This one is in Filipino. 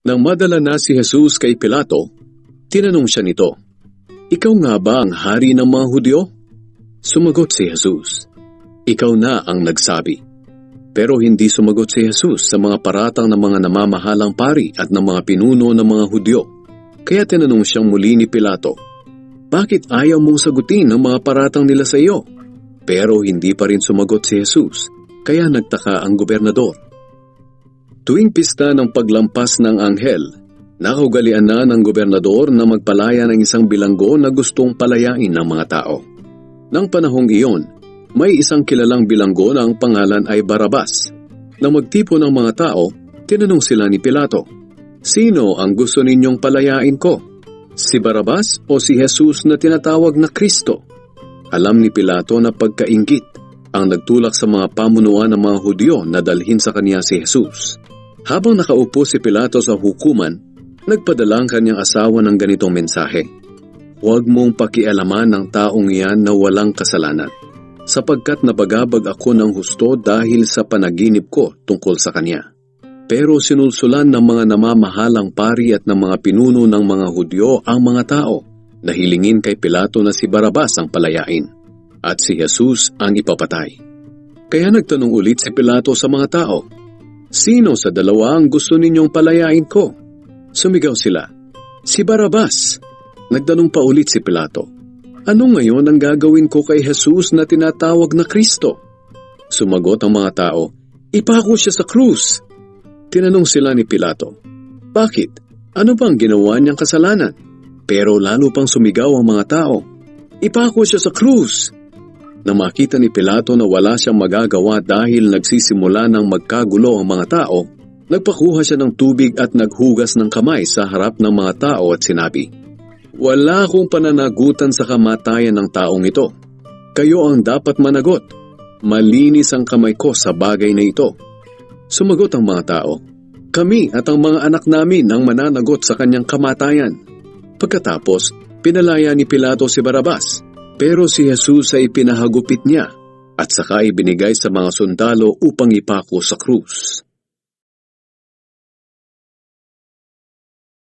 Nang madala na si Jesus kay Pilato, tinanong siya nito, "Ikaw nga ba ang hari ng mga Hudyo?" Sumagot si Jesus, "Ikaw na ang nagsabi." Pero hindi sumagot si Jesus sa mga paratang ng mga namamahalang pari at ng mga pinuno ng mga Hudyo. Kaya tinanong siyang muli ni Pilato, "Bakit ayaw mong sagutin ang mga paratang nila sa iyo?" Pero hindi pa rin sumagot si Jesus, kaya nagtaka ang gobernador. Tuwing pista ng paglampas ng anghel, nakaugalian na ng gobernador na magpalaya ng isang bilanggo na gustong palayain ng mga tao. Nang panahong iyon, may isang kilalang bilanggo na ang pangalan ay Barabas. Nang magtipon ng mga tao, tinanong sila ni Pilato, "Sino ang gusto ninyong palayain ko? Si Barabas o si Jesus na tinatawag na Kristo?" Alam ni Pilato na pagkainggit ang nagtulak sa mga pamunuan ng mga Hudyo na dalhin sa kaniya si Jesus. Habang nakaupo si Pilato sa hukuman, nagpadala ang kanyang asawa ng ganitong mensahe, "Huwag mong pakialaman ng taong iyan na walang kasalanan, sapagkat nabagabag ako ng husto dahil sa panaginip ko tungkol sa kanya." Pero sinulsulan ng mga namamahalang pari at ng mga pinuno ng mga Hudyo ang mga tao na hilingin kay Pilato na si Barabas ang palayain at si Jesus ang ipapatay. Kaya nagtanong ulit si Pilato sa mga tao, "Sino sa dalawa ang gusto ninyong palayain ko?" Sumigaw sila, "Si Barabas." Nagtanong pa ulit si Pilato, "Ano ngayon ang gagawin ko kay Jesus na tinatawag na Kristo?" Sumagot ang mga tao, "Ipako siya sa krus." Tinanong sila ni Pilato, "Bakit? Ano bang ginawa niyang kasalanan?" Pero lalo pang sumigaw ang mga tao, "Ipako siya sa krus." Nang makita ni Pilato na wala siyang magagawa dahil nagsisimula ng magkagulo ang mga tao, nagpakuha siya ng tubig at naghugas ng kamay sa harap ng mga tao at sinabi, "Wala akong pananagutan sa kamatayan ng taong ito. Kayo ang dapat managot. Malinis ang kamay ko sa bagay na ito." Sumagot ang mga tao, "Kami at ang mga anak namin ang mananagot sa kanyang kamatayan." Pagkatapos, pinalaya ni Pilato si Barabas, pero si Jesus ay pinahagupit niya at saka ibinigay sa mga sundalo upang ipako sa krus.